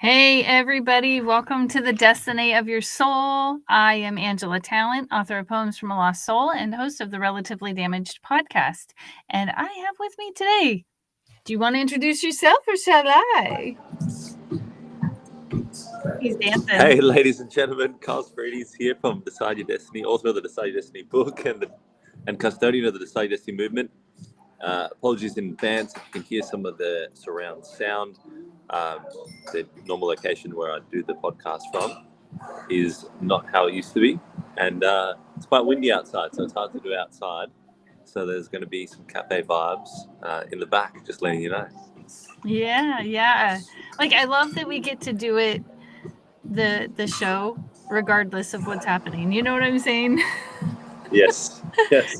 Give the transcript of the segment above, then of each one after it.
Hey, everybody. Welcome to the Destiny of Your Soul. I am Angela Talent, author of Poems from a Lost Soul and host of the Relatively Damaged podcast. And I have with me today, do you want to introduce yourself or shall I? He's dancing. Hey, ladies and gentlemen, Carl Spready's here from Decide Your Destiny, author of the Decide Your Destiny book and custodian of the Decide Your Destiny movement. Apologies in advance if you can hear some of the surround sound. The normal location where I do the podcast from is not how it used to be, and it's quite windy outside, so it's hard to do outside. So there's going to be some cafe vibes in the back, just letting you know. Yeah. Like, I love that we get to do it, the show, regardless of what's happening. You know what I'm saying? Yes.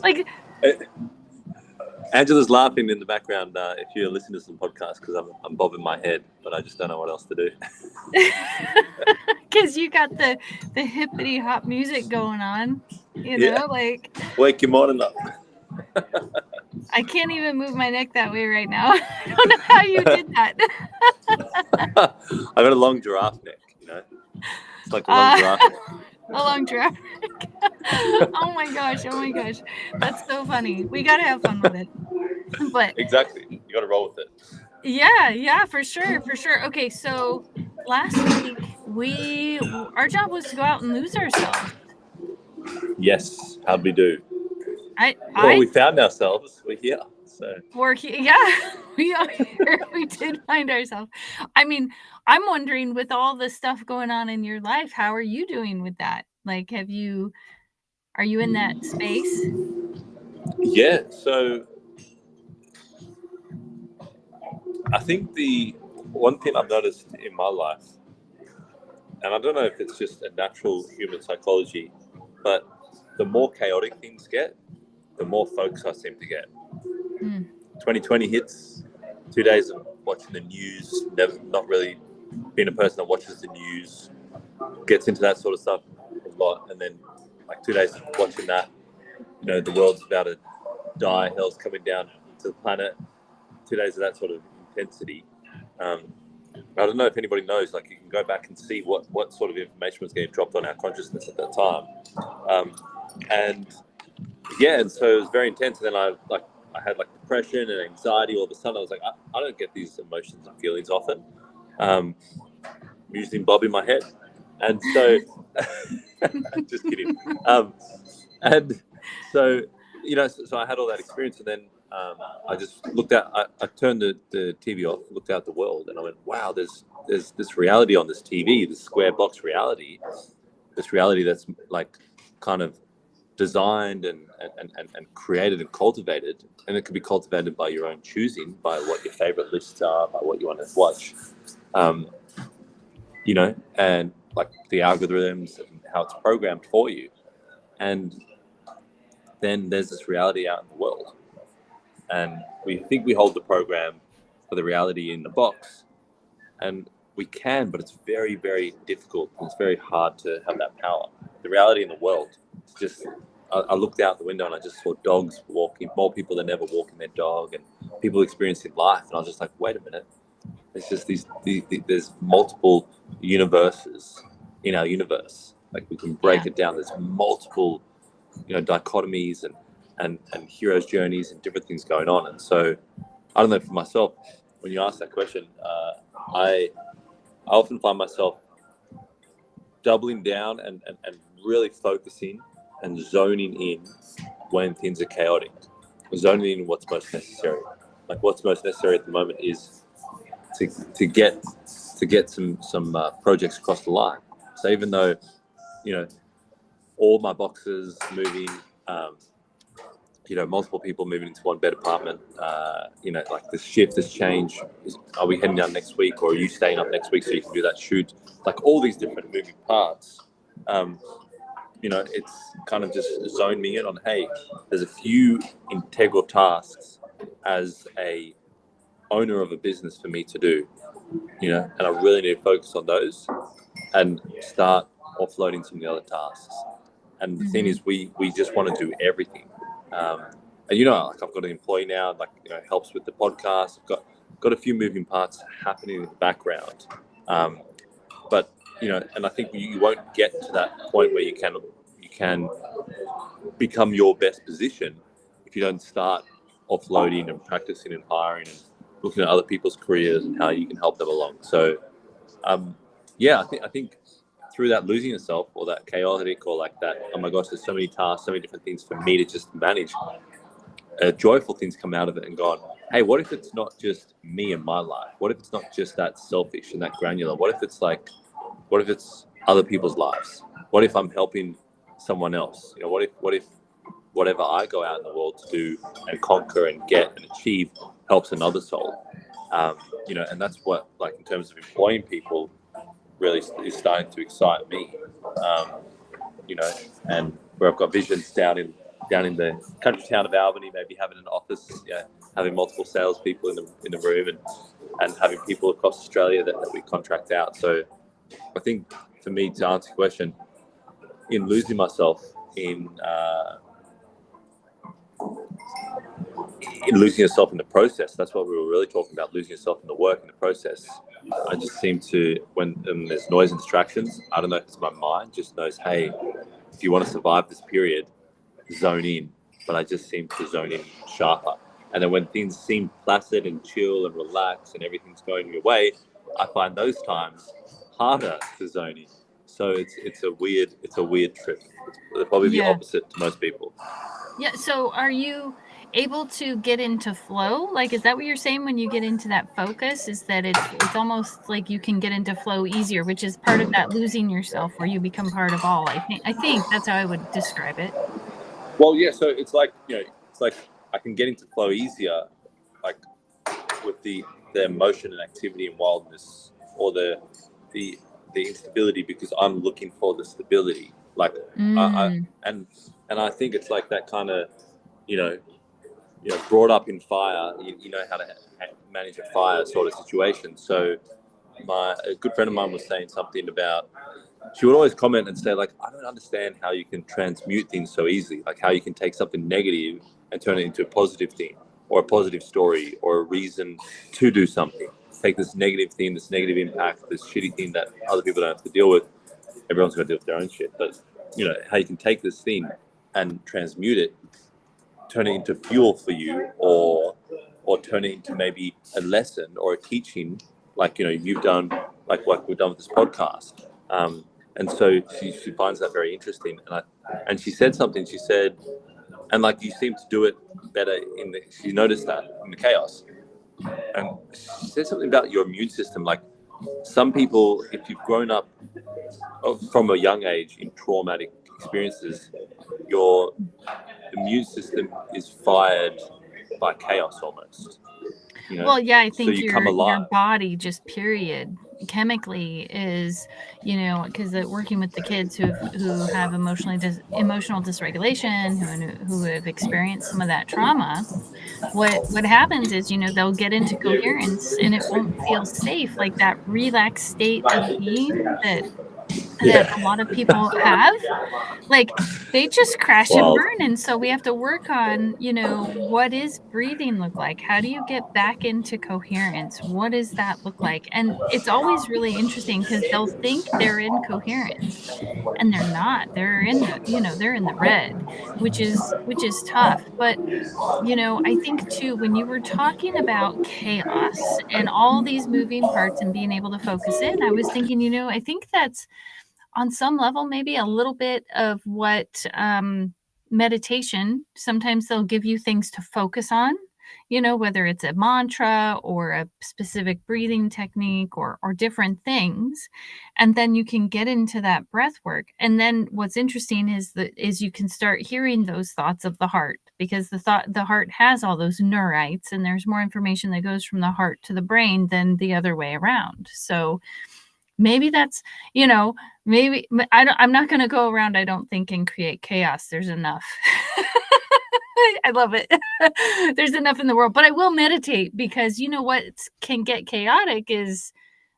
Like, Angela's laughing in the background if you're listening to some podcast because I'm bobbing my head, but I just don't know what else to do. because you got the hippity hop music going on, like wake your morning up. I can't even move my neck that way right now. I don't know how you did that. I got a long giraffe neck, It's like a long giraffe neck. A long giraffe neck. Oh my gosh. That's so funny. We got to have fun with it. But exactly. You got to roll with it. Yeah, for sure. Okay, so last week our job was to go out and lose ourselves. Yes, how'd we do? We found ourselves. We're here. So we're here. Yeah, we are here. We did find ourselves. I mean, I'm wondering, with all the stuff going on in your life, how are you doing with that? Like, are you in that space? Yeah, so I think the one thing I've noticed in my life, and I don't know if it's just a natural human psychology, but the more chaotic things get, the more focus I seem to get. 2020 hits, 2 days of watching the news, not really being a person that watches the news, gets into that sort of stuff a lot, and then like 2 days of watching that, the world's about to die, hell's coming down to the planet, 2 days of that sort of intensity. I don't know if anybody knows, like you can go back and see what sort of information was getting dropped on our consciousness at that time. And so it was very intense. And then I had like depression and anxiety. All of a sudden I was like, I don't get these emotions and feelings often. I'm usually bobbing my head. And so, just kidding. And so, so I had all that experience, and then I just looked out. I turned the TV off, looked out the world, and I went, "Wow, there's this reality on this TV, this square box reality, this reality that's like kind of designed and created and cultivated, and it could be cultivated by your own choosing, by what your favorite lists are, by what you want to watch, and like the algorithms and how it's programmed for you, and then there's this reality out in the world, and we think we hold the program for the reality in the box, and we can, but it's very, very difficult. It's very hard to have that power. The reality in the world, it's just, I looked out the window and I just saw dogs walking, more people than ever walking their dog, and people experiencing life, and I was just like, wait a minute, it's just there's multiple universes in our universe. Like we can break it down. There's multiple, dichotomies and heroes' journeys and different things going on. And so, I don't know, for myself, when you ask that question, I often find myself doubling down and really focusing and zoning in when things are chaotic, zoning in what's most necessary. Like what's most necessary at the moment is to get some projects across the line. So even though, all my boxes moving, multiple people moving into one bed apartment, like this shift, this change, are we heading down next week, or are you staying up next week so you can do that shoot? Like all these different moving parts, it's kind of just zoned me in on, hey, there's a few integral tasks as a owner of a business for me to do, and I really need to focus on those and start offloading some of the other tasks. And the thing is, we just want to do everything. And like I've got an employee now, like helps with the podcast. I've got a few moving parts happening in the background, but and I think you won't get to that point where you can become your best position if you don't start offloading and practicing and hiring and looking at other people's careers and how you can help them along. So I think through that losing yourself or that chaotic or like that, oh my gosh, there's so many tasks, so many different things for me to just manage, joyful things come out of it and gone, hey, what if it's not just me and my life? What if it's not just that selfish and that granular? What if it's other people's lives? What if I'm helping someone else? What if whatever I go out in the world to do and conquer and get and achieve helps another soul? And that's what, like, in terms of employing people, really is starting to excite me. And where I've got visions down in the country town of Albany, maybe having an office, having multiple salespeople in the room, and having people across Australia that we contract out. So I think, for me, to answer your question, in losing myself in losing yourself in the process, that's what we were really talking about, losing yourself in the work, in the process. I just seem to, when there's noise and distractions, I don't know if it's my mind just knows, hey, if you want to survive this period, zone in. But I just seem to zone in sharper. And then when things seem placid and chill and relaxed and everything's going your way, I find those times harder to zone in. So it's a weird trip. It's probably the opposite to most people. Yeah. So are you able to get into flow? Like, is that what you're saying when you get into that focus? Is that it's almost like you can get into flow easier, which is part of that losing yourself, where you become part of all. I think that's how I would describe it. Well, yeah. So it's like I can get into flow easier, like with the emotion and activity and wildness, or the instability, because I'm looking for the stability. Like I think it's like that kind of, brought up in fire, you know how to manage a fire sort of situation. So a good friend of mine was saying something about, she would always comment and say, like, I don't understand how you can transmute things so easily, like how you can take something negative and turn it into a positive thing, or a positive story, or a reason to do something. Take this negative thing, this negative impact, this shitty thing that other people don't have to deal with. Everyone's going to deal with their own shit. But, how you can take this thing and transmute it, turn it into fuel for you, or turn it into maybe a lesson or a teaching, like, you've done, like what we've done with this podcast. And so she finds that very interesting. And she said something, she said, and like, you seem to do it better she noticed that in the chaos. And she said something about your immune system. Like, some people, if you've grown up from a young age in traumatic experiences, your immune system is fired by chaos almost. Well, yeah, I think so your body just period chemically is, because working with the kids who have emotional dysregulation, who have experienced some of that trauma, what happens is, they'll get into coherence and it won't feel safe, like that relaxed state of being that a lot of people have. Like, they just crash and burn. And so we have to work on, what is breathing look like? How do you get back into coherence? What does that look like? And it's always really interesting, because they'll think they're in coherence and they're not. They're in they're in the red, which is tough. But I think too, when you were talking about chaos and all these moving parts and being able to focus in, I was thinking, I think that's on some level maybe a little bit of what meditation, sometimes they'll give you things to focus on, whether it's a mantra or a specific breathing technique or different things. And then you can get into that breath work. And then what's interesting is you can start hearing those thoughts of the heart, because the heart has all those neurites, and there's more information that goes from the heart to the brain than the other way around. So maybe that's, maybe I'm not going to go around, I don't think, and create chaos. There's enough. I love it. There's enough in the world, but I will meditate, because what can get chaotic is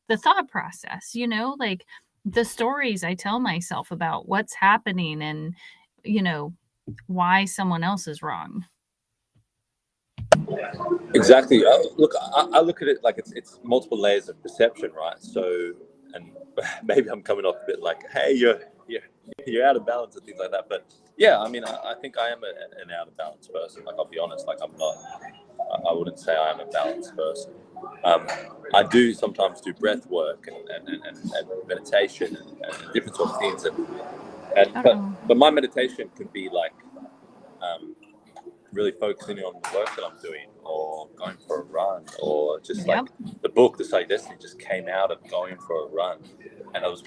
the thought process, like the stories I tell myself about what's happening and, why someone else is wrong. Exactly. Look, I look at it like it's multiple layers of perception, right? So and maybe I'm coming off a bit like, hey, you're out of balance and things like that. But yeah, I mean, I think I am an out of balance person. Like, I'll be honest, like I'm not. I wouldn't say I am a balanced person. I do sometimes do breath work and meditation and different sort of things. But my meditation can be like really focusing on the work that I'm doing, or going for a run, or just like the book, The Study of Destiny, just came out of going for a run, and I was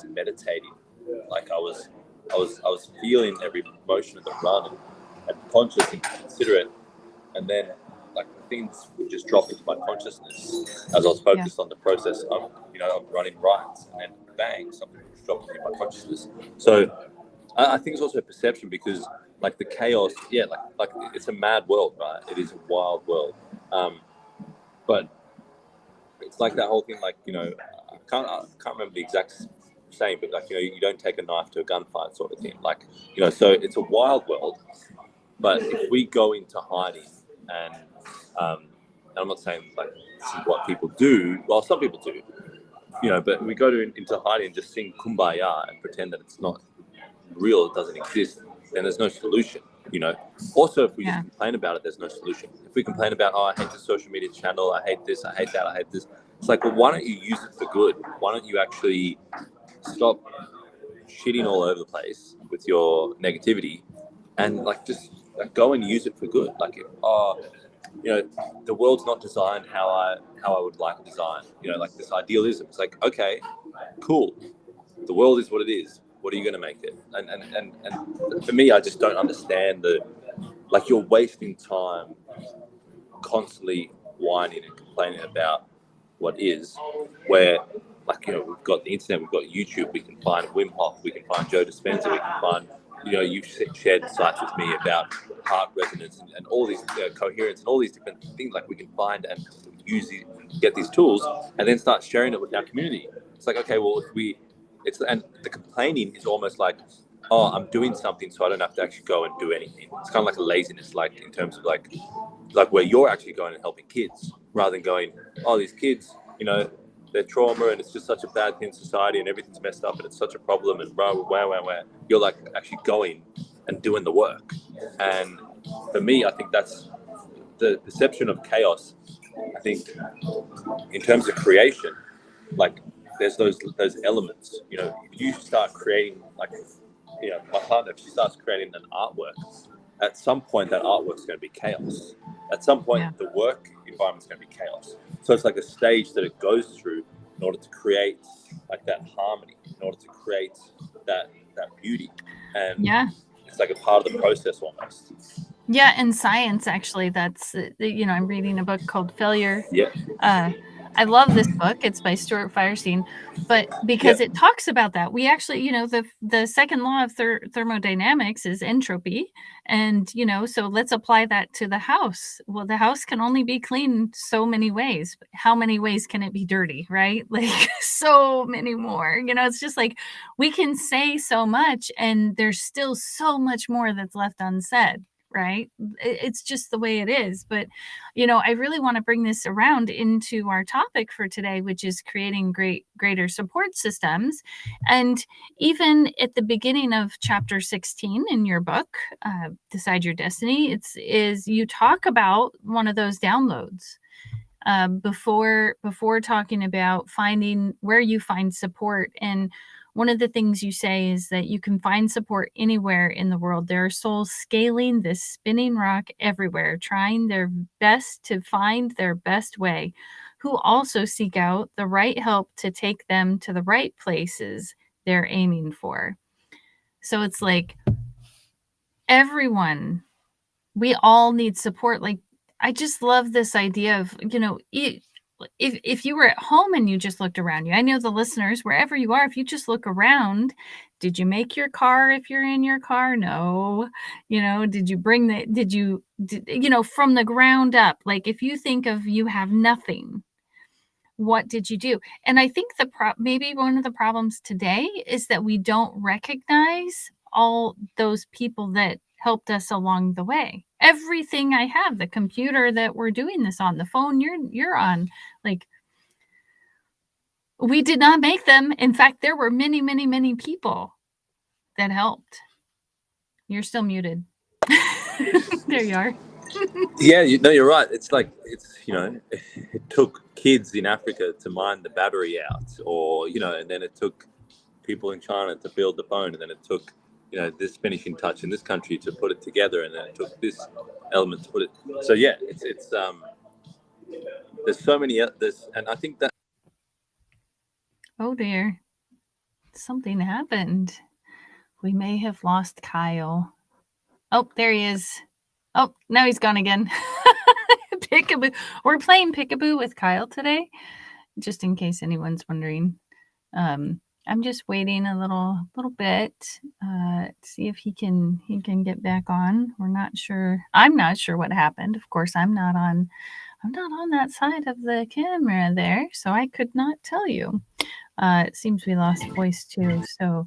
meditating. Like I was feeling every motion of the run and conscious and considerate, and then like things would just drop into my consciousness as I was focused on the process of of running right, and then bang, something would drop into my consciousness. So I think it's also a perception, because like the chaos, like it's a mad world, right? It is a wild world, but it's like that whole thing, like I can't remember the exact saying, but like you don't take a knife to a gunfight, sort of thing. Like so it's a wild world, but if we go into hiding and I'm not saying like this is what people do. Well, some people do, but we go into hiding and just sing Kumbaya and pretend that it's not real, it doesn't exist, then there's no solution. Also, if we just complain about it, there's no solution. If we complain about, oh, I hate the social media channel, I hate this, I hate that, I hate this, it's like, well, why don't you use it for good? Why don't you actually stop shitting all over the place with your negativity and like just go and use it for good? Like, the world's not designed how I would like it designed. Like this idealism. It's like, okay, cool, the world is what it is. What are you going to make it? And for me, I just don't understand you're wasting time constantly whining and complaining about what is, where we've got the internet, we've got YouTube, we can find Wim Hof, we can find Joe Dispenza, we can find, you've shared sites with me about heart resonance and all these coherence and all these different things. Like we can find and get these tools and then start sharing it with our community. It's like, okay, well, and the complaining is almost like, oh, I'm doing something so I don't have to actually go and do anything. It's kind of like a laziness, like in terms of like where you're actually going and helping kids, rather than going, oh, these kids, their trauma and it's just such a bad thing in society and everything's messed up and it's such a problem and wow. You're like actually going and doing the work. And for me, I think that's the perception of chaos. I think in terms of creation, like there's those elements. If you start creating, like my partner, if she starts creating an artwork, at some point that artwork's going to be chaos. At some point the work environment's going to be chaos. So it's like a stage that it goes through in order to create like that harmony, in order to create that beauty. And it's like a part of the process almost. Yeah, in science, actually, that's I'm reading a book called Failure. I love this book. It's by Stuart Firestein, but because it talks about that, we actually, the second law of thermodynamics is entropy, and so let's apply that to the house. Well, the house can only be clean so many ways. How many ways can it be dirty, right? Like so many more. It's just like we can say so much, and there's still so much more that's left unsaid. Right? It's just the way it is. But, I really want to bring this around into our topic for today, which is creating greater support systems. And even at the beginning of chapter 16 in your book, Decide Your Destiny, is you talk about one of those downloads. Before talking about finding where you find support. And one of the things you say is that you can find support anywhere in the world. There are souls scaling this spinning rock everywhere, trying their best to find their best way, who also seek out the right help to take them to the right places they're aiming for. So it's like everyone, we all need support. Like, I just love this idea of, if you were at home and you just looked around you, I know the listeners, wherever you are, if you just look around, did you make your car if you're in your car? No. Did you bring from the ground up? Like if you think of you have nothing, what did you do? And I think maybe one of the problems today is that we don't recognize all those people that helped us along the way. Everything I have, the computer that we're doing this on, the phone you're on, like We did not make them. In fact, there were many, many, many people that helped. You're still muted. There you are. Yeah, you're right. It's like it took kids in Africa to mine the battery out, or and then it took people in China to build the phone, and then it took this finishing touch in this country to put it together, and then it took this element to put it. So yeah, it's there's so many there's, and I think that. Oh dear, something happened. We may have lost Kyle. Oh, there he is. Oh, now he's gone again. Peekaboo. We're playing Peekaboo with Kyle today, just in case anyone's wondering. I'm just waiting a little bit to see if he can get back on. We're not sure. I'm not sure what happened. Of course, I'm not on that side of the camera there, so I could not tell you. It seems we lost voice too. So,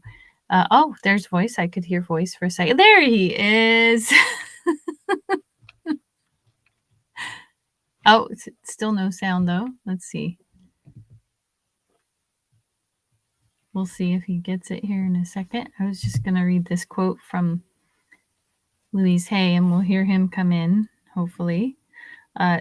oh, there's voice. I could hear voice for a second. There he is. Oh, it's still no sound though. Let's see. We'll see if he gets it here in a second. I was just going to read this quote from Louise Hay, and we'll hear him come in, hopefully.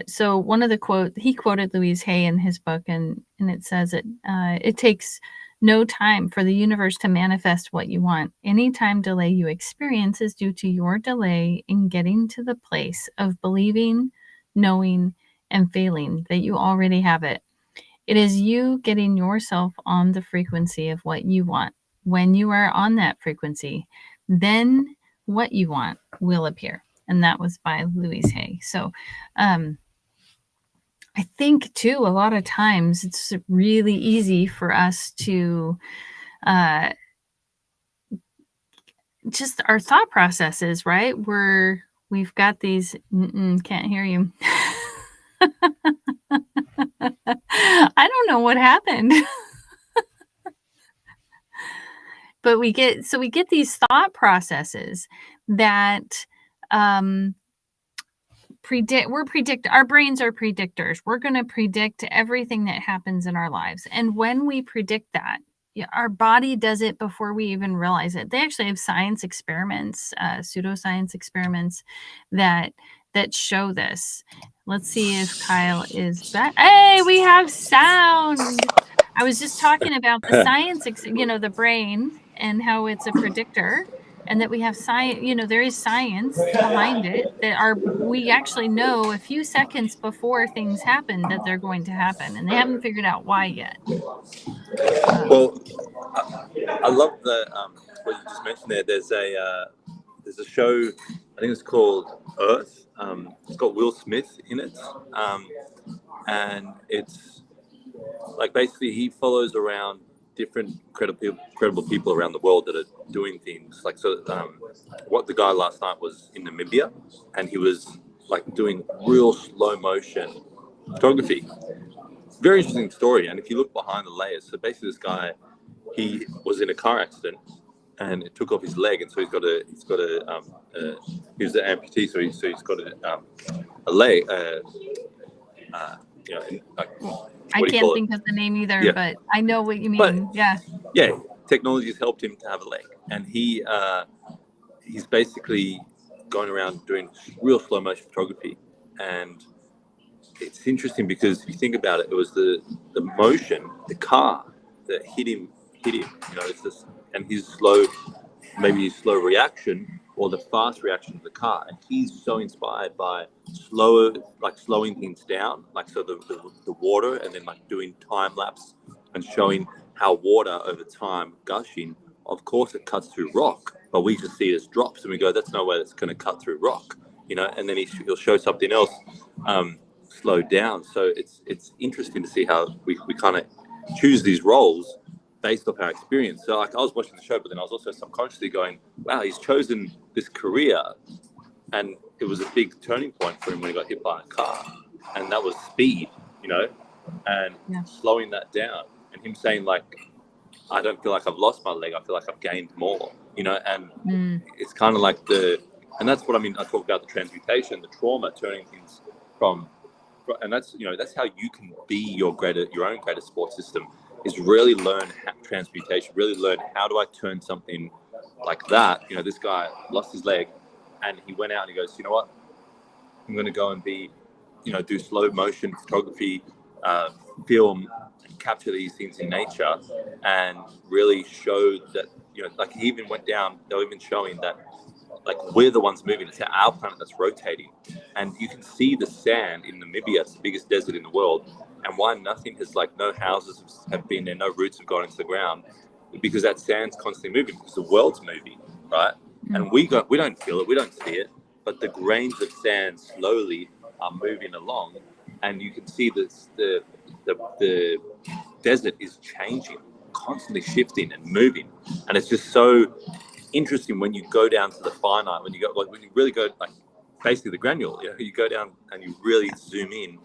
So one of the he quoted Louise Hay in his book, and it says it takes no time for the universe to manifest what you want. Any time delay you experience is due to your delay in getting to the place of believing, knowing, and feeling that you already have it. It is you getting yourself on the frequency of what you want. When you are on that frequency, then what you want will appear. And that was by Louise Hay. So I think, too, a lot of times it's really easy for us to just our thought processes, right? We've got these, can't hear you. I don't know what happened. But we get these thought processes that our brains are predictors. We're going to predict everything that happens in our lives. And when we predict that, our body does it before we even realize it. They actually have science experiments, pseudoscience experiments that show this. Let's see if Kyle is back. Hey, we have sound. I was just talking about the science, the brain and how it's a predictor, and that we have science, there is science behind it, that we actually know a few seconds before things happen that they're going to happen, and they haven't figured out why yet. Well, I love what you just mentioned there. There's a show, I think it's called Earth. It's got Will Smith in it, and it's like basically he follows around different credible people around the world that are doing things. Like, so what the guy last night was in Namibia, and he was like doing real slow motion photography. Very interesting story. And if you look behind the layers, so basically this guy, he was in a car accident and it took off his leg, and so he was an amputee, so he's got a leg. I can't think of the name either, but I know what you mean. Yeah, technology has helped him to have a leg, and he's basically going around doing real slow motion photography. And it's interesting because if you think about it, it was the motion, the car that hit him. It's just, and his slow reaction or the fast reaction of the car. And he's so inspired by slowing things down, like so the water, and then like doing time lapse and showing how water over time gushing, of course it cuts through rock, but we just see it as drops and we go, that's no way that's going to cut through rock, and then he'll show something else slowed down. So it's interesting to see how we kind of choose these roles based off our experience. So like I was watching the show, but then I was also subconsciously going, wow, he's chosen this career, and it was a big turning point for him when he got hit by a car, and that was speed, and slowing that down, and him saying like, I don't feel like I've lost my leg, I feel like I've gained more, and it's kind of like and that's what I mean. I talk about the transmutation, the trauma, turning things from, and that's how you can be your own greatest support system, is really learn transmutation, really learn how do I turn something like that. You know, this guy lost his leg and he went out and he goes, you know what, I'm going to go and be, you know, do slow motion photography, film, and capture these things in nature, and really show that, you know, like he even went down, they were even showing that like we're the ones moving. It's our planet that's rotating, and you can see the sand in Namibia. It's the biggest desert in the world, and why nothing has, like, no houses have been there, no roots have gone into the ground, because that sand's constantly moving, because the world's moving, right? And we don't feel it, we don't see it, but the grains of sand slowly are moving along, and you can see this, the desert is changing, constantly shifting and moving, and it's just so interesting when you go down to the finite, when you go, like, when you really go, like, basically the granular, you know, you go down and you really zoom in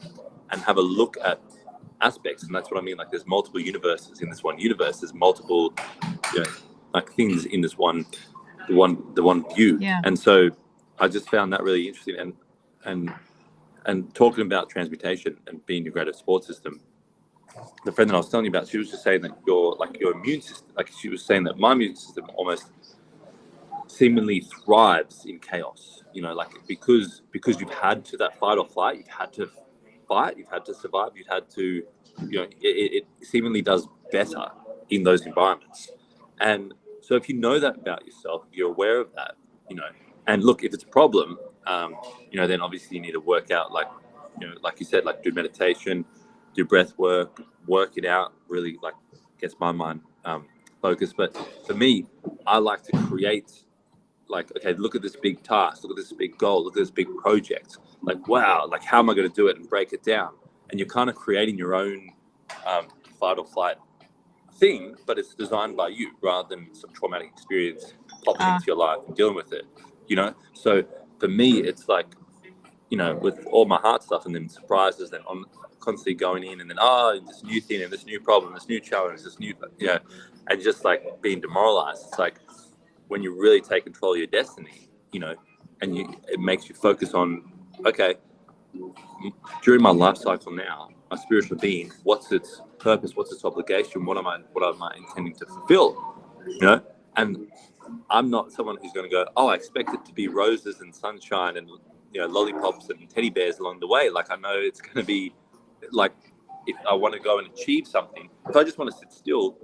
and have a look at aspects. And that's what I mean, like, there's multiple universes in this one universe, there's multiple, you know, like, things in this one view. And so I just found that really interesting. And talking about transmutation and being your greatest support system, the friend that I was telling you about, she was just saying that your immune system, like, she was saying that my immune system almost seemingly thrives in chaos, you know, like, because you've had to, that fight or flight, you've had to fight, you've had to survive, you've had to, you know, it seemingly does better in those environments. And so if you know that about yourself, you're aware of that, you know, and look, if it's a problem, you know, then obviously you need to work out, like, you know, like you said, like, do meditation, do breath work it out, really, like, gets my mind focused. But for me, I like to create, like, okay, look at this big task, look at this big goal, look at this big project, like, wow, like, how am I going to do it, and break it down. And you're kind of creating your own fight or flight thing, but it's designed by you rather than some traumatic experience popping into your life and dealing with it, you know. So for me, it's like, you know, with all my heart stuff and then surprises, then I'm constantly going in, and then this new thing and this new problem, this new challenge, this new, you know, and just like being demoralized. It's like when you really take control of your destiny, you know, and it makes you focus on, okay, during my life cycle now, my spiritual being, what's its purpose, what's its obligation, what am I intending to fulfill, you know. And I'm not someone who's going to go, I expect it to be roses and sunshine and, you know, lollipops and teddy bears along the way. Like, I know it's going to be like, if I want to go and achieve something, if I just want to sit still,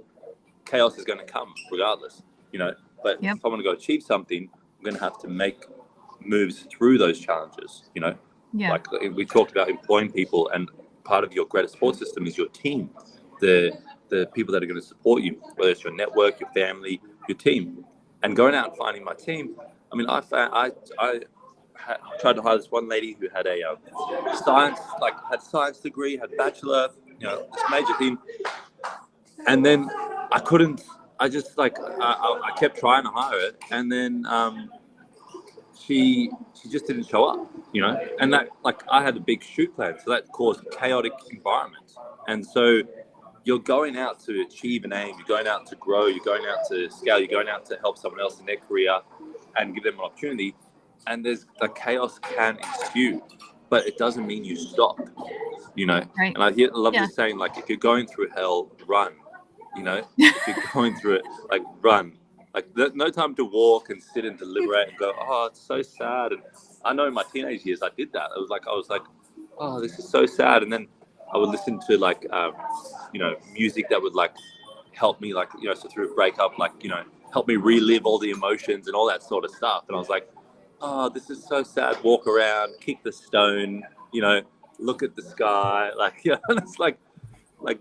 chaos is going to come regardless, you know. But if I want to go achieve something, I'm going to have to make moves through those challenges, you know. Like we talked about employing people, and part of your greatest support system is your team, the people that are going to support you, whether it's your network, your family, your team. And going out and finding my team, I mean, I tried to hire this one lady who had a science degree, had bachelor, you know, this major thing, and then I couldn't. I just, like, I kept trying to hire her, and then she just didn't show up, you know. And that, like, I had a big shoot plan, so that caused a chaotic environment. And so you're going out to achieve an aim, you're going out to grow, you're going out to scale, you're going out to help someone else in their career and give them an opportunity. And there's the chaos can ensue, but it doesn't mean you stop, you know. Right. And I love this saying, like, if you're going through hell, run, you know. If you're going through it, like, run. Like, no time to walk and sit and deliberate and go, oh, it's so sad. And I know in my teenage years I did that. I was like, oh, this is so sad. And then I would listen to, like, you know, music that would, like, help me, like, you know, so through a breakup, like, you know, help me relive all the emotions and all that sort of stuff. And I was like, oh, this is so sad. Walk around, kick the stone, you know, look at the sky. Like, yeah, it's like,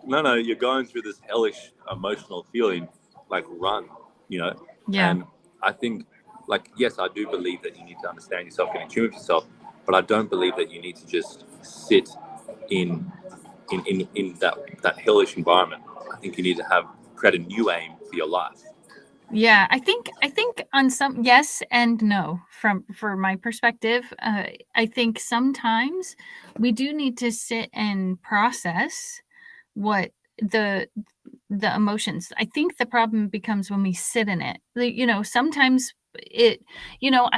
no, you're going through this hellish emotional feeling, like, run, you know. And I think, like, yes, I do believe that you need to understand yourself, get in tune with yourself, but I don't believe that you need to just sit in that hellish environment. I think you need to create a new aim for your life. Yeah, I think on some, yes and no, for my perspective. I think sometimes we do need to sit and process what the emotions. I think the problem becomes when we sit in it. You know, sometimes it, you know,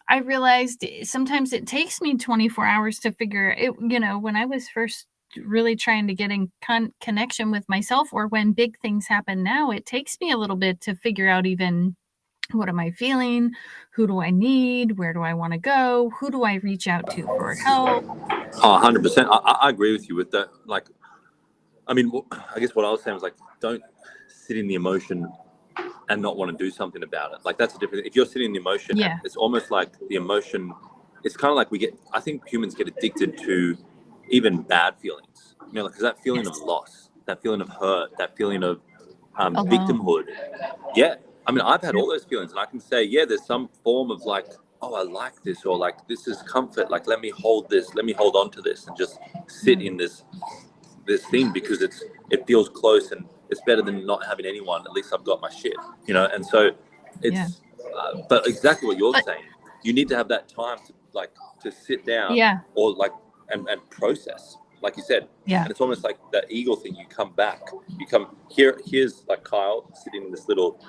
I realized sometimes it takes me 24 hours to figure it. You know, when I was first really trying to get in connection with myself, or when big things happen now, it takes me a little bit to figure out even what am I feeling? Who do I need? Where do I want to go? Who do I reach out to for help? Oh, 100%. I agree with you with that. Like, I mean, I guess what I was saying was like, don't sit in the emotion and not want to do something about it. Like, that's a different. If you're sitting in the emotion, Yeah. it's almost like the emotion. It's kind of like I think humans get addicted to even bad feelings. You know, because that feeling of loss, that feeling of hurt, that feeling of victimhood. Yeah. I mean, I've had all those feelings, and I can say, yeah, there's some form of like, oh, I like this, or like, this is comfort. Like, let me hold this, let me hold on to this, and just sit in this thing because it feels close, and it's better than not having anyone. At least I've got my shit, you know. And so it's, but exactly what you're saying. You need to have that time to sit down, or like and process, like you said. And it's almost like that ego thing. You come back, here's like Kyle sitting in this little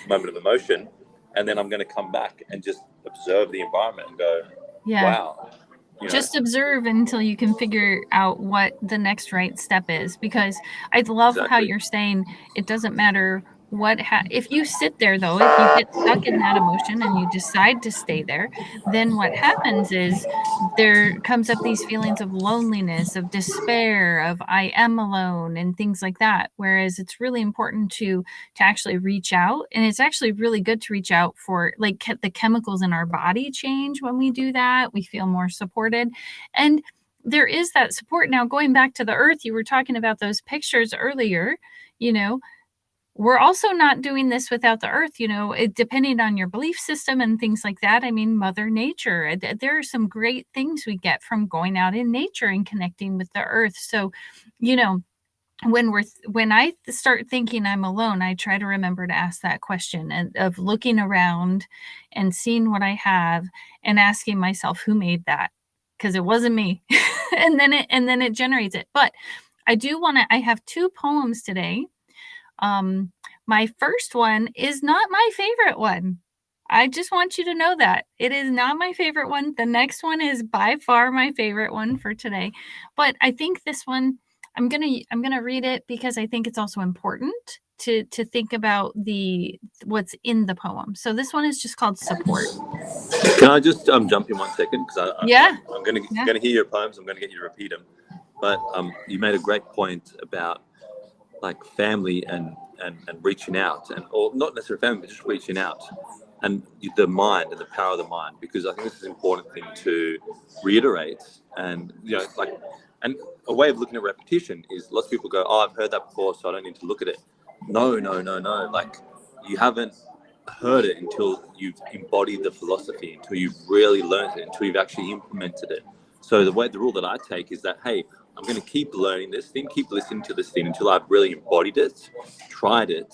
moment of emotion, and then I'm going to come back and just observe the environment and go, wow. Just observe until you can figure out what the next right step is, because I love how you're saying it doesn't matter if you sit there, though, if you get stuck in that emotion and you decide to stay there, then what happens is there comes up these feelings of loneliness, of despair, of I am alone, and things like that. Whereas it's really important to actually reach out, and it's actually really good to reach out for, like, the chemicals in our body change when we do that. We feel more supported, and there is that support. Now, going back to the earth, you were talking about those pictures earlier, you know, we're also not doing this without the earth, you know, depending on your belief system and things like that. I mean, Mother Nature, there are some great things we get from going out in nature and connecting with the earth. So, you know, when I start thinking I'm alone, I try to remember to ask that question, and of looking around and seeing what I have and asking myself, who made that? Because it wasn't me. and then it generates it. But I have 2 poems today. My first one is not my favorite one. I just want you to know that it is not my favorite one. The next one is by far my favorite one for today. But I think this one, I'm gonna read it because I think it's also important to think about what's in the poem. So this one is just called Support. Can I just jump in 1 second? Because I'm gonna hear your poems. I'm gonna get you to repeat them. But you made a great point about like family and reaching out, or not necessarily family, but just reaching out, and the mind and the power of the mind, because I think this is an important thing to reiterate. And you know, like, and a way of looking at repetition is lots of people go, oh, I've heard that before, so I don't need to look at it. No. Like, you haven't heard it until you've embodied the philosophy, until you've really learned it, until you've actually implemented it. So the rule that I take is that, hey, I'm going to keep learning this thing, keep listening to this thing until I've really embodied it, tried it,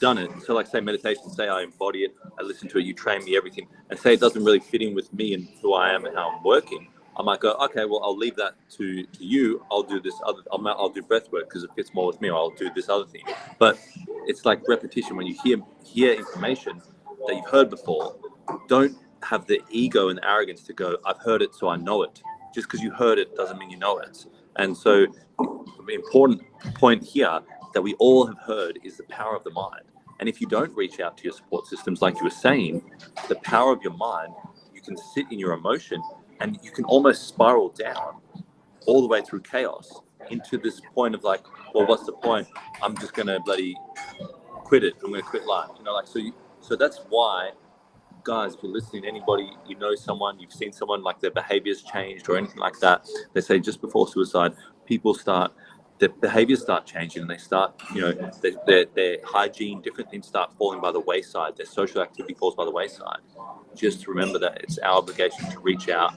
done it. So like, say meditation, say I embody it, I listen to it, you train me everything, and say it doesn't really fit in with me and who I am and how I'm working. I might go, okay, well, I'll leave that to you. I'll do this other, I'll do breath work because it fits more with me, or I'll do this other thing. But it's like repetition. When you hear information that you've heard before, don't have the ego and arrogance to go, I've heard it, so I know it. Just because you heard it doesn't mean you know it. And so the important point here that we all have heard is the power of the mind. And if you don't reach out to your support systems, like you were saying, the power of your mind, you can sit in your emotion and you can almost spiral down all the way through chaos into this point of like, well, what's the point? I'm just going to bloody quit it. I'm going to quit life. You know, like, so that's why, guys, if you're listening, anybody, you know someone, you've seen someone, like their behaviors changed or anything like that, they say just before suicide, their behaviors start changing, and they start, you know, their hygiene, different things start falling by the wayside, their social activity falls by the wayside. Just remember that it's our obligation to reach out,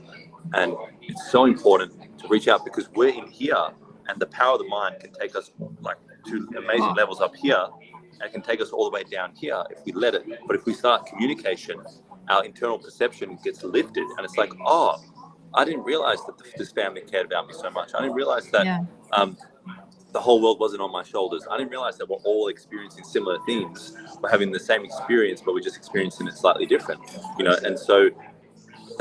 and it's so important to reach out because we're in here, and the power of the mind can take us like to amazing levels up here, and it can take us all the way down here if we let it. But if we start communication, our internal perception gets lifted, and it's like, oh, I didn't realize that this family cared about me so much. I didn't realize that the whole world wasn't on my shoulders. I didn't realize that we're all experiencing similar things. We're having the same experience, but we're just experiencing it slightly different, you know. And so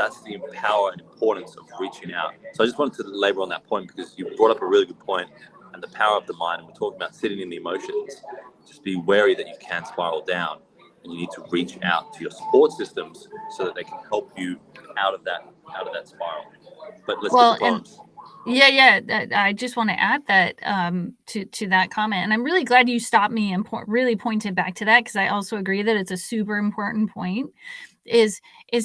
that's the power and importance of reaching out. So I just wanted to labor on that point because you brought up a really good point, and the power of the mind. And we're talking about sitting in the emotions. Just be wary that you can spiral down, and you need to reach out to your support systems so that they can help you out of that spiral. But let's get the poems. I just want to add that to that comment, and I'm really glad you stopped me and really pointed back to that, because I also agree that it's a super important point. Is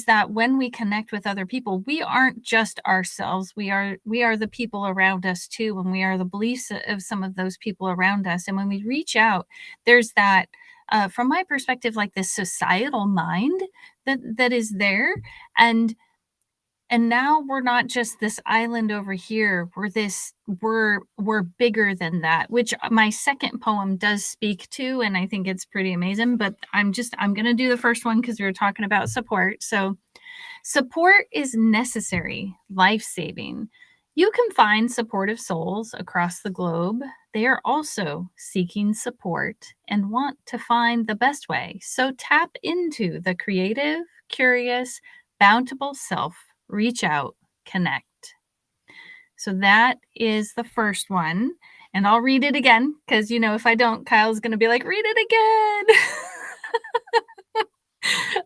that when we connect with other people, we aren't just ourselves. We are the people around us too, and we are the beliefs of some of those people around us. And when we reach out, there's that, from my perspective, like this societal mind that is there, and now we're not just this island over here. We're bigger than that, which my second poem does speak to, and I think it's pretty amazing. But I'm gonna do the first one because we were talking about support. So, support is necessary, life-saving. You can find supportive souls across the globe. They are also seeking support and want to find the best way. So tap into the creative, curious, bountiful self. Reach out, connect. So that is the first one. And I'll read it again because, if I don't, Kyle's going to be like, read it again.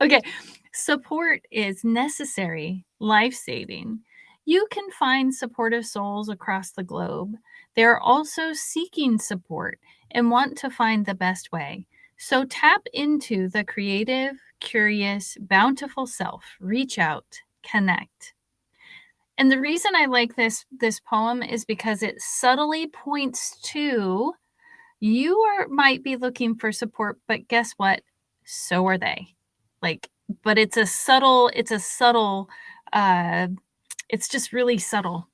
Okay. Support is necessary, life-saving. You can find supportive souls across the globe. They're also seeking support and want to find the best way. So tap into the creative, curious, bountiful self. Reach out, connect. And the reason I like this poem is because it subtly points to might be looking for support, but guess what? So are they. But it's a subtle, it's just really subtle.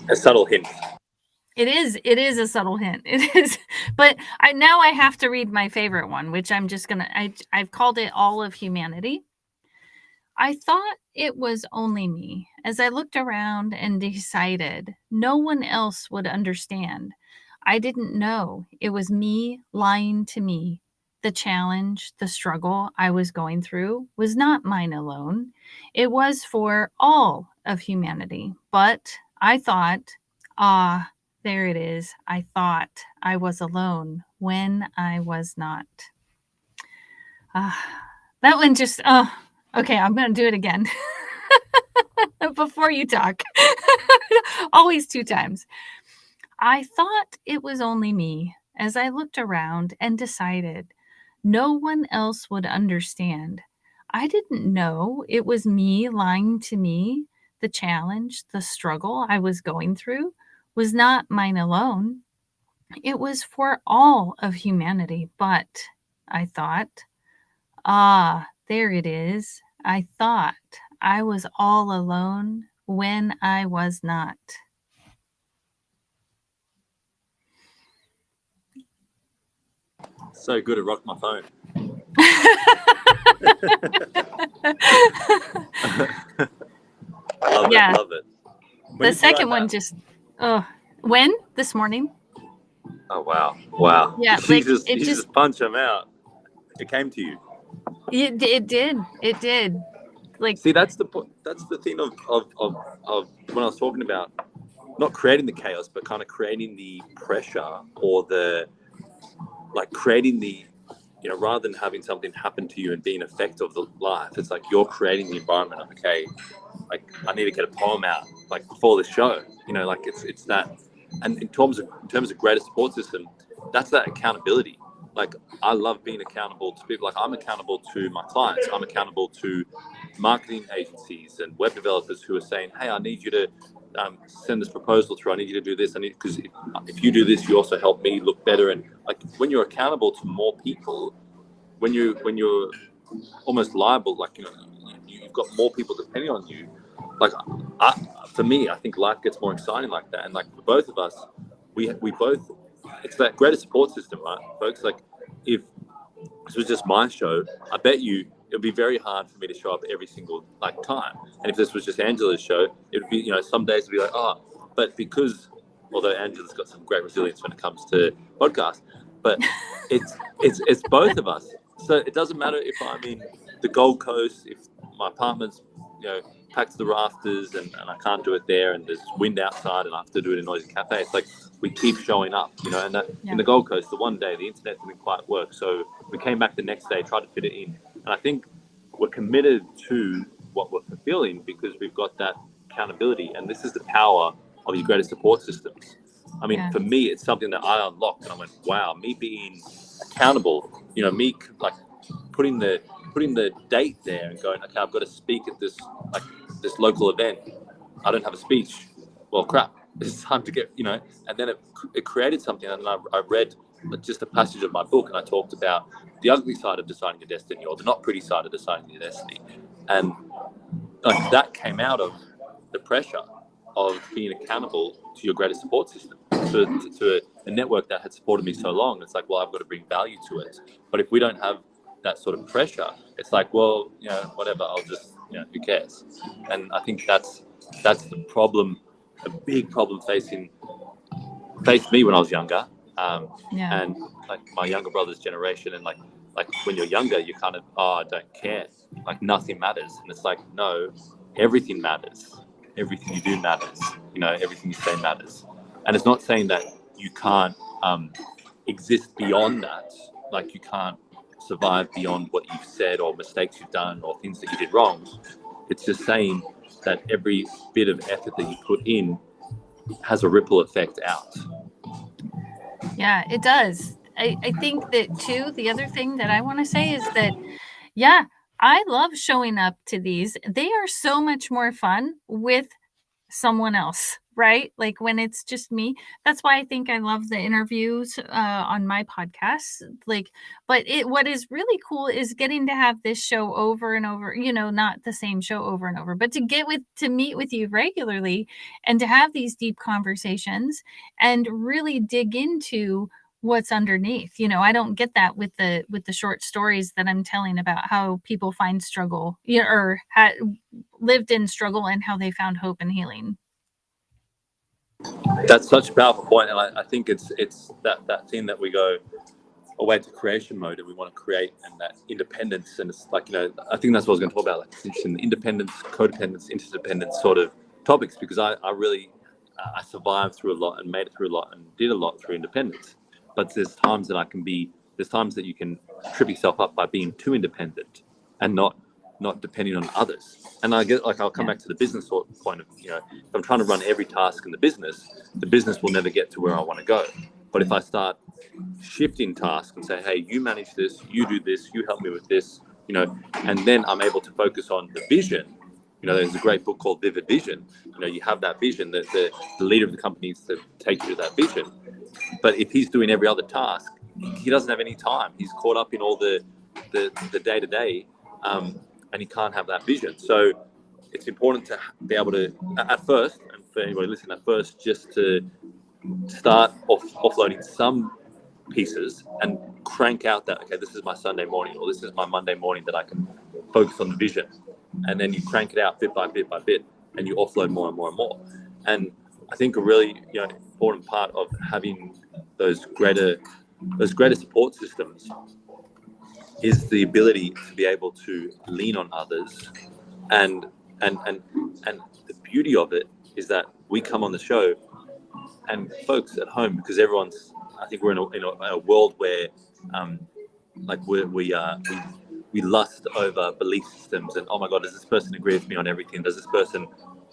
A subtle hint. It is a subtle hint. It is. But I have to read my favorite one, which I've called it All of Humanity. I thought it was only me as I looked around and decided no one else would understand. I didn't know it was me lying to me. The challenge, the struggle I was going through was not mine alone. It was for all of humanity. But I thought, there it is. I thought I was alone when I was not. That one just, okay, I'm going to do it again. Before you talk. Always 2 times. I thought it was only me as I looked around and decided no one else would understand. I didn't know it was me lying to me. The challenge, the struggle I was going through was not mine alone. It was for all of humanity. But I thought, there it is. I thought I was all alone when I was not. So good at rock my phone. Love it. The second one when? This morning. Oh, wow. Yeah, Jesus just punch them out. It came to you. It did. See, that's the thing of when I was talking about not creating the chaos, but kind of creating the pressure or creating the, rather than having something happen to you and being an effect of the life, it's like you're creating the environment of, okay, I need to get a poem out before the show, it's that. And in terms of greater support system, that's that accountability. I love being accountable to people. I'm accountable to my clients. I'm accountable to marketing agencies and web developers who are saying, hey, I need you to send this proposal through. I need you to do this. Because if you do this, you also help me look better. And when you're accountable to more people, when you're almost liable, you've got more people depending on you. For me, I think life gets more exciting like that. And for both of us, we both, it's that greater support system, right, folks? If this was just my show, I bet you it would be very hard for me to show up every single time. And if this was just Angela's show, it would be, some days it'd be but because, although Angela's got some great resilience when it comes to podcasts, but it's both of us. So it doesn't matter if I'm in the Gold Coast, if my apartment's, packed to the rafters, and I can't do it there, and there's wind outside, and I have to do it in a noisy cafe. It's like we keep showing up, and in the Gold Coast, the one day the internet didn't quite work, so we came back the next day, tried to fit it in, and I think we're committed to what we're fulfilling because we've got that accountability, and this is the power of your greatest support systems. I mean, for me, it's something that I unlocked, and I went, wow, me being accountable, me like putting the date there and going, okay, I've got to speak at this local event. I don't have a speech. Well, crap. It's time to get, and then it created something. And I read just a passage of my book, and I talked about the ugly side of deciding your destiny, or the not pretty side of deciding your destiny. And like that came out of the pressure of being accountable to your greatest support system, to a network that had supported me so long. It's like, well, I've got to bring value to it. But if we don't have that sort of pressure, it's like, well, whatever, I'll just, who cares? And I think that's the problem, a big problem faced me when I was younger, and like my younger brother's generation, and like when you're younger, you kind of, I don't care, like nothing matters. And it's like, no, everything matters. Everything you do matters. Everything you say matters. And it's not saying that you can't exist beyond that, like you can't survive beyond what you've said or mistakes you've done or things that you did wrong. It's just saying that every bit of effort that you put in has a ripple effect out. Yeah, it does. I think that too, the other thing that I want to say is that, I love showing up to these. They are so much more fun with someone else, right? Like when it's just me. That's why I think I love the interviews on my podcast. But what is really cool is getting to have this show over and over, not the same show over and over, but to meet with you regularly and to have these deep conversations and really dig into what's underneath. I don't get that with the short stories that I'm telling about how people find struggle, or lived in struggle and how they found hope and healing. That's such a powerful point, and I think it's that thing that we go away to creation mode, and we want to create, and that independence, and it's like, I think that's what I was going to talk about, like it's interesting, independence, codependence, interdependence sort of topics, because I really survived through a lot and made it through a lot and did a lot through independence. But there's times that you can trip yourself up by being too independent and not depending on others. And I get, like, I'll come back to the business point of, if I'm trying to run every task in the business will never get to where I want to go. But if I start shifting tasks and say, hey, you manage this, you do this, you help me with this, and then I'm able to focus on the vision. There's a great book called Vivid Vision. You have that vision, that the leader of the company needs to take you to that vision. But if he's doing every other task, he doesn't have any time. He's caught up in all the day-to-day, and he can't have that vision. So it's important to be able to, at first, and for anybody listening, just to start offloading some pieces and crank out that, okay, this is my Sunday morning, or this is my Monday morning that I can focus on the vision. And then you crank it out bit by bit by bit, and you offload more and more and more. And I think a really important part of having those greater support systems is the ability to be able to lean on others. And the beauty of it is that we come on the show, and folks at home, because I think we're in a world where we lust over belief systems, and, oh my God, does this person agree with me on everything? Does this person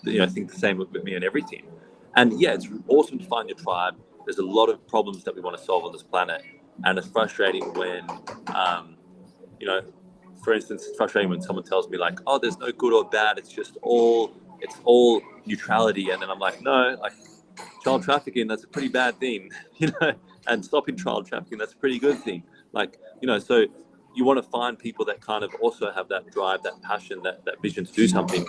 think the same with me on everything? And yeah, it's awesome to find your tribe. There's a lot of problems that we want to solve on this planet, and it's frustrating when for instance, it's frustrating when someone tells me, like, oh, there's no good or bad, it's all neutrality. And then I'm like, no, like, child trafficking, that's a pretty bad thing, and stopping child trafficking, that's a pretty good thing. Like, so you want to find people that kind of also have that drive, that passion, that vision to do something.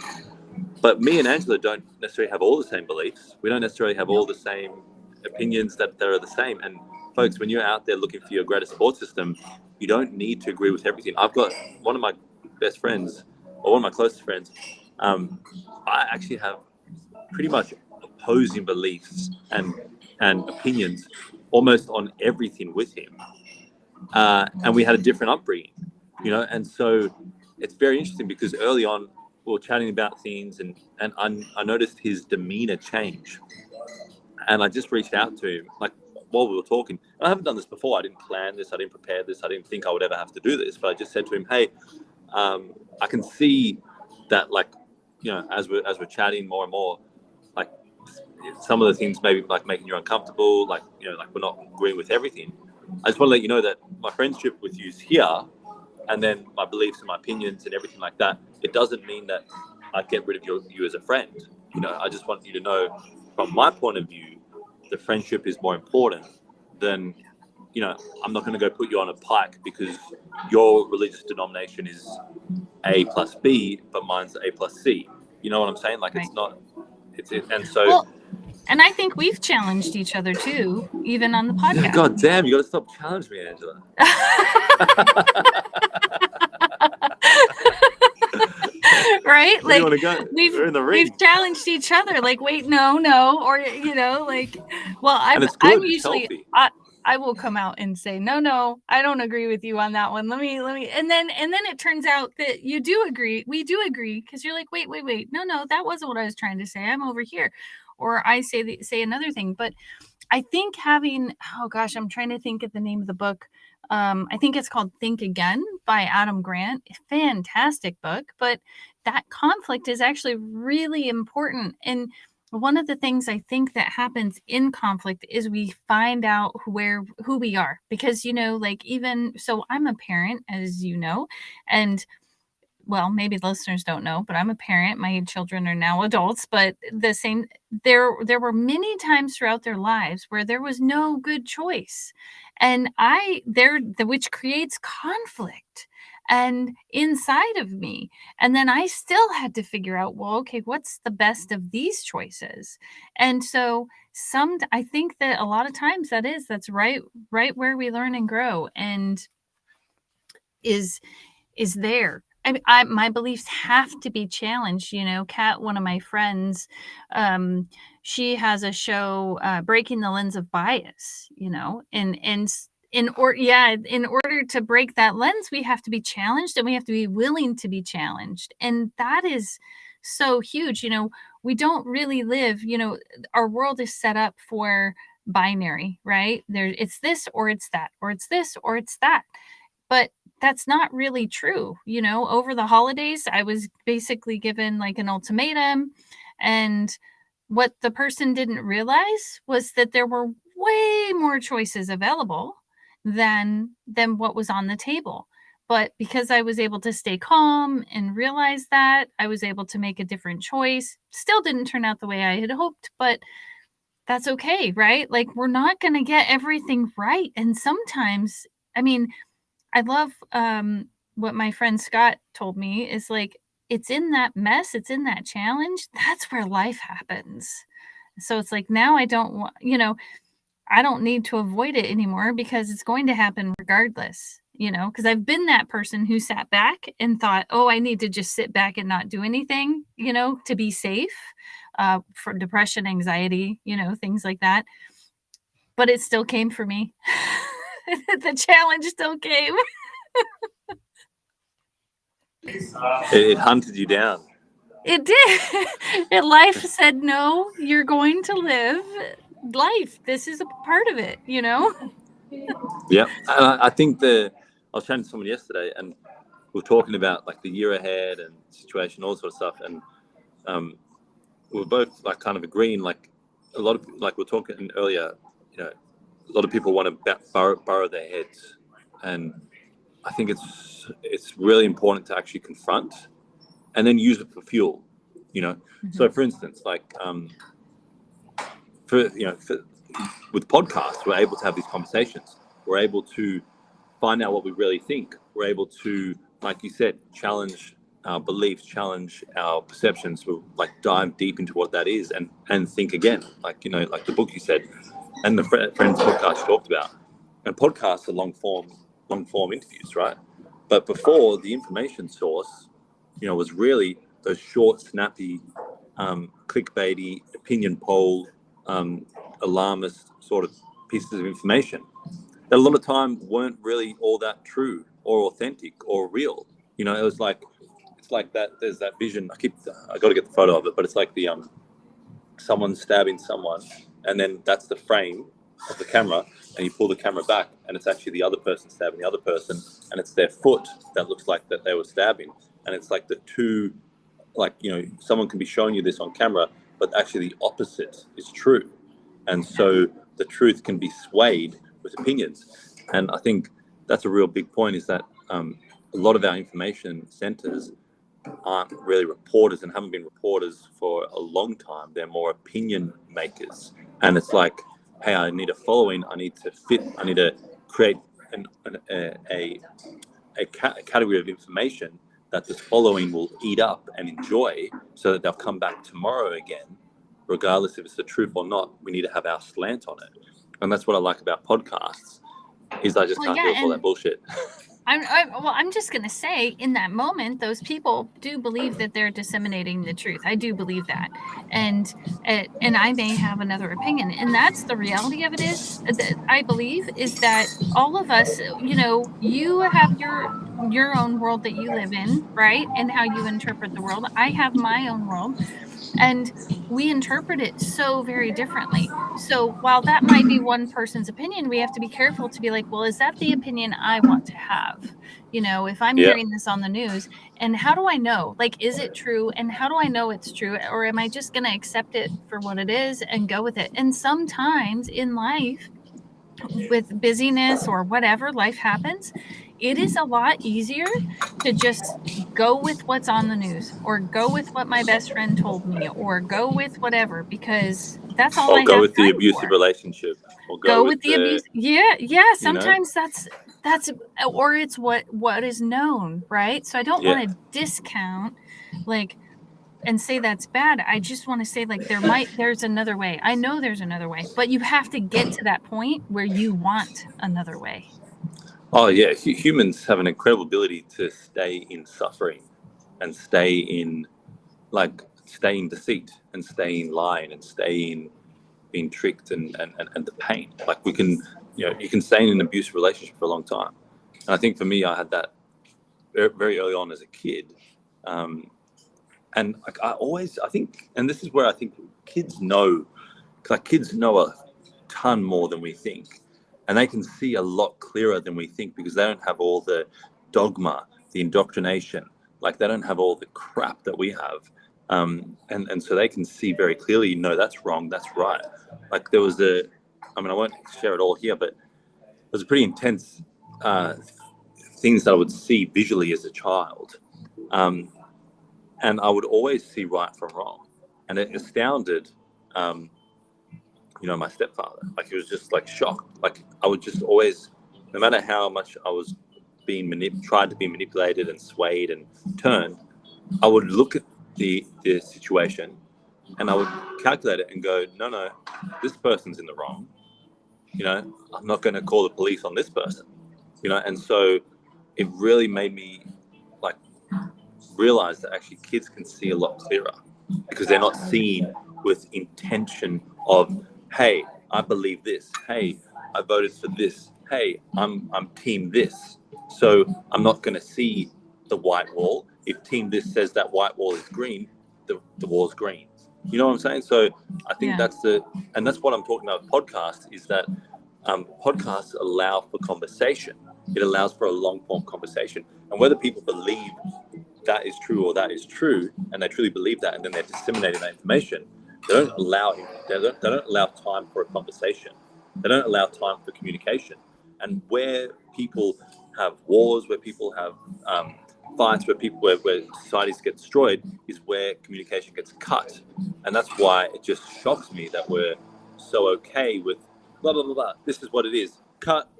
But me and Angela don't necessarily have all the same beliefs. We don't necessarily have all the same opinions that are the same. And folks, when you're out there looking for your greatest support system, you don't need to agree with everything. I've got one of my best friends, or one of my closest friends, I actually have pretty much opposing beliefs and opinions almost on everything with him. And we had a different upbringing, and so it's very interesting because early on we were chatting about things, and I noticed his demeanor change, and I just reached out to him like while we were talking. I haven't done this before. I didn't plan this. I didn't prepare this. I didn't think I would ever have to do this. But I just said to him, "Hey, I can see that, like, as we're chatting more and more, like some of the things maybe like making you uncomfortable, like like we're not agreeing with everything. I just want to let you know that my friendship with you is here, and then my beliefs and my opinions and everything like that. It doesn't mean that I get rid of you as a friend. I just want you to know, from my point of view, the friendship is more important than, I'm not going to go put you on a pike because your religious denomination is A plus B, but mine's A plus C. You know what I'm saying? Like, Right. it's not, and so. Well, and I think we've challenged each other too, even on the podcast. God damn, you got to stop challenging me, Angela. Right? Where do you want to go? We're in the ring. We've challenged each other. Like, wait, no, or like, well, And it's good. I'm It's usually healthy. I will come out and say, no, I don't agree with you on that one. Let me, and then it turns out that you do agree. We do agree, because you're like, wait, no, that wasn't what I was trying to say. I'm over here, or I say another thing. But I think having, oh gosh, I'm trying to think of the name of the book. I think it's called Think Again by Adam Grant. Fantastic book, but that conflict is actually really important. And one of the things I think that happens in conflict is we find out who we are, because, like, even so, I'm a parent, as you know, and well, maybe the listeners don't know, but I'm a parent. My children are now adults, but there were many times throughout their lives where there was no good choice. And which creates conflict and inside of me. And then I still had to figure out, well, okay, what's the best of these choices? And so I think that a lot of times that's right where we learn and grow, and is there. My beliefs have to be challenged. Kat, one of my friends, she has a show, Breaking the Lens of Bias, and in order to break that lens, we have to be challenged, and we have to be willing to be challenged. And that is so huge. We don't really live, our world is set up for binary, right? It's this or it's that, or it's this or it's that. But that's not really true. Over the holidays, I was basically given like an ultimatum. And what the person didn't realize was that there were way more choices available than what was on the table. But because I was able to stay calm and realize that, I was able to make a different choice. Still didn't turn out the way I had hoped, but that's okay, right? Like, we're not going to get everything right. And sometimes, I love what my friend Scott told me is, like, it's in that mess, it's in that challenge, that's where life happens. So it's like, now I don't want, I don't need to avoid it anymore, because it's going to happen regardless, because I've been that person who sat back and thought, oh, I need to just sit back and not do anything, to be safe, for depression, anxiety, things like that. But it still came for me. The challenge still came. It hunted you down. It did. And life said, no, you're going to live life. This is a part of it, Yeah. I think I was chatting to someone yesterday, and we were talking about like the year ahead and situation, all sort of stuff. And we were both like kind of agreeing, like a lot of, like we were talking earlier, a lot of people want to burrow their heads. And I think it's really important to actually confront and then use it for fuel, Mm-hmm. So for instance, like with podcasts, we're able to have these conversations. We're able to find out what we really think. We're able to, like you said, challenge our beliefs, challenge our perceptions. We'll like dive deep into what that is and think again, like the book you said, and the Friends podcast talked about. And podcasts are long form interviews, right? But before, the information source, was really those short, snappy, clickbaity, opinion poll, alarmist sort of pieces of information that a lot of time weren't really all that true or authentic or real. You know, it's like that. There's that vision. I got to get the photo of it, but it's like the someone stabbing someone, and then that's the frame of the camera, and you pull the camera back, and it's actually the other person stabbing the other person, and it's their foot that looks like that they were stabbing, and it's like the two, like, you know, someone can be showing you this on camera, but actually the opposite is true, and so the truth can be swayed with opinions, and I think that's a real big point, is that a lot of our information centers aren't really reporters and haven't been reporters for a long time. They're more opinion makers, and it's like, hey, I need a following, I need to fit, I need to create a category of information that this following will eat up and enjoy, so that they'll come back tomorrow again, regardless if it's the truth or not. We need to have our slant on it, and that's what I like about podcasts, is I just can't deal with all that bullshit. I'm just going to say, in that moment, those people do believe that they're disseminating the truth. I do believe that. And I may have another opinion. And that's the reality of it, is that I believe is that all of us, you know, you have your own world that you live in, right? And how you interpret the world. I have my own world. And we interpret it so very differently. So while that might be one person's opinion, we have to be careful to be like, well, is that the opinion I want to have? You know, if I'm hearing this on the news, and how do I know? Like, is it true? And how do I know it's true? Or am I just going to accept it for what it is and go with it? And sometimes in life, with busyness or whatever, life happens, it is a lot easier to just go with what's on the news, or go with what my best friend told me, or go with whatever, because that's all I have. Or go with the abusive relationship. Or go with the abuse. Yeah. Sometimes that's, or it's what is known, right? So I don't want to discount, like, and say that's bad. I just want to say, like, there's another way. I know there's another way, but you have to get to that point where you want another way. Oh yeah, humans have an incredible ability to stay in suffering, and stay in deceit, and stay in lying, and stay in being tricked, and the pain. Like, we can, you know, you can stay in an abusive relationship for a long time. And I think for me, I had that very early on as a kid. And like, I think, and this is where I think kids know a ton more than we think, and they can see a lot clearer than we think, because they don't have all the dogma, the indoctrination, like they don't have all the crap that we have, and so they can see very clearly, no, that's wrong, that's right. Like, there was I won't share it all here, but it was a pretty intense things that I would see visually as a child. And I would always see right from wrong, and it astounded, my stepfather. Like, he was just like shocked. Like, I would just always, no matter how much I was being tried to be manipulated and swayed and turned, I would look at the situation, and I would calculate it and go, no, this person's in the wrong. You know, I'm not going to call the police on this person. You know, and so it really made me like realize that actually kids can see a lot clearer, because they're not seen with intention of, hey, I believe this, hey, I voted for this, hey, I'm team this, so I'm not going to see the white wall. If team this says that white wall is green, the wall's green. You know what I'm saying? So I think that's what I'm talking about with podcasts, is that podcasts allow for conversation. It allows for a long form conversation, and whether people believe that is true or that is true, and they truly believe that, and then they're disseminating that information, they don't allow time for a conversation. They don't allow time for communication. And where people have wars, where people have fights, where societies get destroyed, is where communication gets cut. And that's why it just shocks me that we're so okay with blah blah blah blah. This is what it is. Cut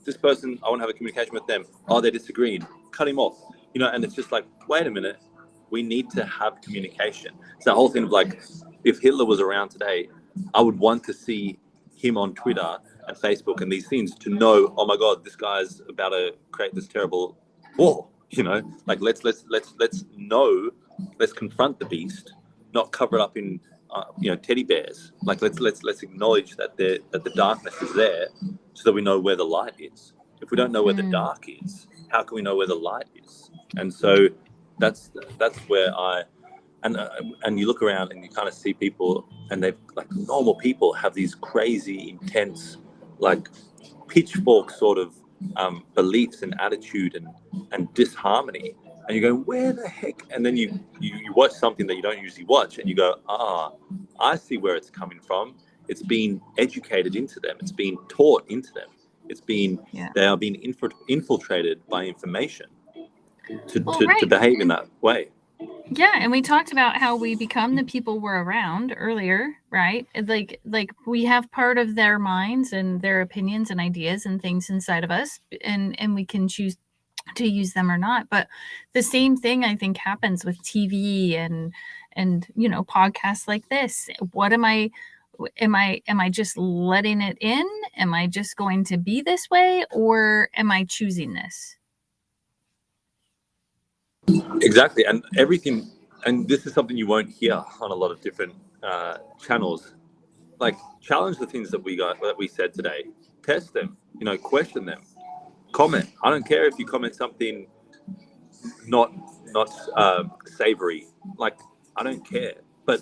this person. I want to have a communication with them. Oh, they're disagreeing. Cut him off. You know, and it's just like, wait a minute, we need to have communication. It's that whole thing of like, if Hitler was around today, I would want to see him on Twitter and Facebook and these things to know, oh my God, this guy's about to create this terrible war. You know, like let's know, let's confront the beast, not cover it up in teddy bears. Like let's acknowledge that the darkness is there, so that we know where the light is. If we don't know where the dark is, how can we know where the light is? And so that's where and you look around and you kind of see people, and they've, like, normal people have these crazy intense, like, pitchfork sort of beliefs and attitude and disharmony, and you go, where the heck? And then you watch something that you don't usually watch, and you go, I see where it's coming from. It's being educated into them. It's being taught into them. It's being They are being infiltrated by information to behave in that way. Yeah, and we talked about how we become the people we're around earlier, right? Like we have part of their minds and their opinions and ideas and things inside of us, and we can choose to use them or not. But the same thing, I think, happens with TV and podcasts like this. What am I just letting it in? Am I just going to be this way, or am I choosing this? Exactly. And everything, and this is something you won't hear on a lot of different channels. Like, challenge the things that we said today, test them, question them, comment. I don't care if you comment something not savory, like, I don't care. But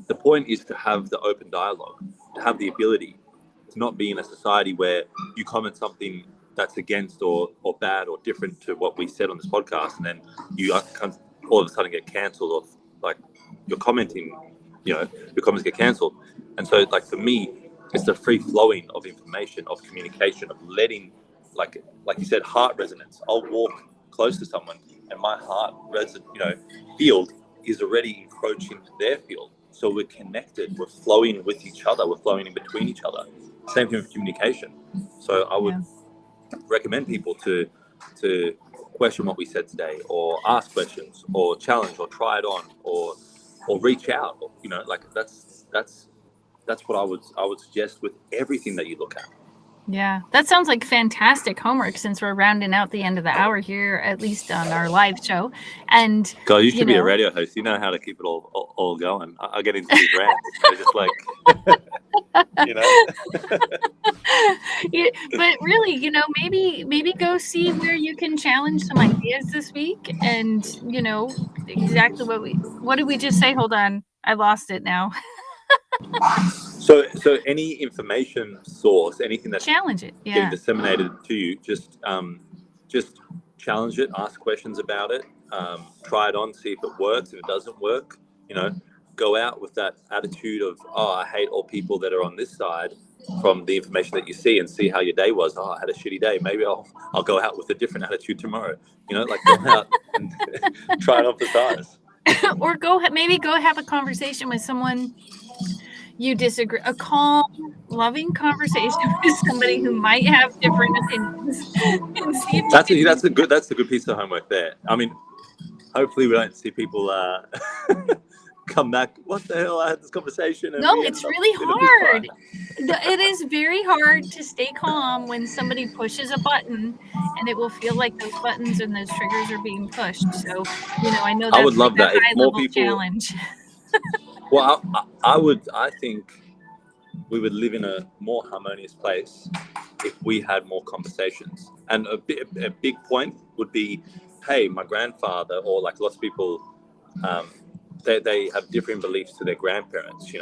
the point is to have the open dialogue, to have the ability to not be in a society where you comment something that's against or bad or different to what we said on this podcast, and then you all of a sudden get cancelled, or, like, you're commenting, your comments get cancelled. And so, like, for me, it's the free flowing of information, of communication, of letting, like you said, heart resonance. I'll walk close to someone and my heart field is already encroaching their field. So we're connected, we're flowing with each other, we're flowing in between each other. Same thing with communication. So I would recommend people to question what we said today, or ask questions, or challenge, or try it on, or reach out. Like, that's what I would suggest with everything that you look at. Yeah, that sounds like fantastic homework, since we're rounding out the end of the hour here, at least on our live show. And God, you should be a radio host. You know how to keep it all going. I get into these rants. They're just like, But really, maybe go see where you can challenge some ideas this week. And exactly what did we just say? Hold on, I lost it now. So any information source, anything that's challenge it, getting disseminated to you, just challenge it, ask questions about it, try it on, see if it works. If it doesn't work, go out with that attitude of, I hate all people that are on this side, from the information that you see, and see how your day was. I had a shitty day. Maybe I'll go out with a different attitude tomorrow. Like, go out and try it on for size. Or go have a conversation with someone you disagree, a calm, loving conversation with somebody who might have different opinions. And see if that's a good piece of homework there. I mean, hopefully we don't see people come back, what the hell, I had this conversation. And no, it's really hard. It is very hard to stay calm when somebody pushes a button, and it will feel like those buttons and those triggers are being pushed. So, I know that's I would love that if more people challenge. Well, I think we would live in a more harmonious place if we had more conversations. And a big point would be, hey, my grandfather, or like lots of people, they have different beliefs to their grandparents,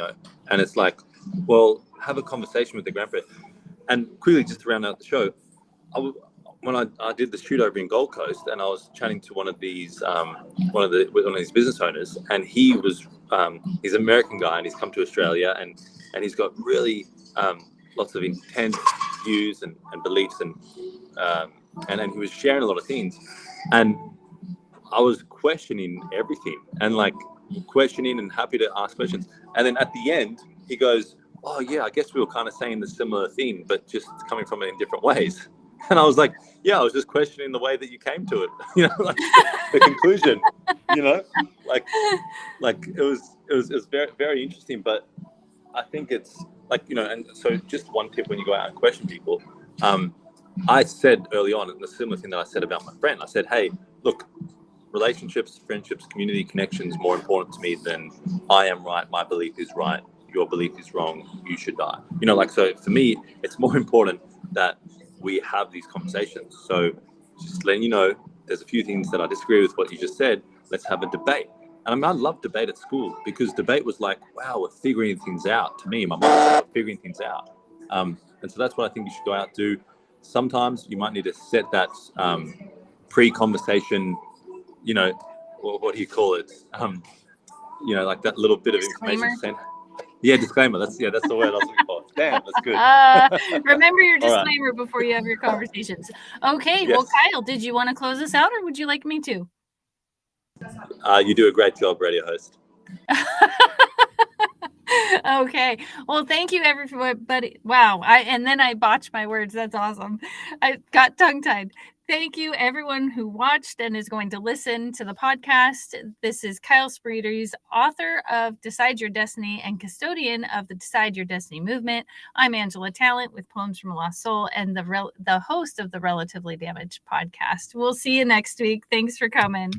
and it's like, well, have a conversation with the grandparents. And quickly, just to round out the show, when I did the shoot over in Gold Coast, and I was chatting to one of these business owners, and he was he's an American guy, and he's come to Australia, and he's got really lots of intense views and beliefs, and he was sharing a lot of things, and I was questioning everything, and questioning and happy to ask questions, and then at the end he goes, oh yeah, I guess we were kind of saying the similar thing, but just coming from it in different ways. And I was like, yeah, I was just questioning the way that you came to it, the conclusion, it was very, very interesting. But I think it's and so just one tip when you go out and question people, I said early on, and the similar thing that I said about my friend, I said, hey, look, relationships, friendships, community connections more important to me than I am right, my belief is right, your belief is wrong, you should die. So for me, it's more important that we have these conversations. So just letting you know, there's a few things that I disagree with what you just said. Let's have a debate. And I mean, I love debate at school because debate was like, wow, we're figuring things out. To me, my mom was like, figuring things out. And so that's what I think you should go out and do. Sometimes you might need to set that pre-conversation, you know, what do you call it? You know, like that little bit of information sent. Yeah, disclaimer. That's the word I was looking for. Damn, that's good. Remember your All right. disclaimer before you have your conversations. Okay, Yes. well, Kyle, did you want to close us out or would you like me to? You do a great job, radio host. Okay. Well, thank you, everybody. Wow. And then I botched my words. That's awesome. I got tongue-tied. Thank you, everyone who watched and is going to listen to the podcast. This is Kyle Spreeders, author of Decide Your Destiny and custodian of the Decide Your Destiny movement. I'm Angela Talent with Poems from a Lost Soul and the host of the Relatively Damaged podcast. We'll see you next week. Thanks for coming.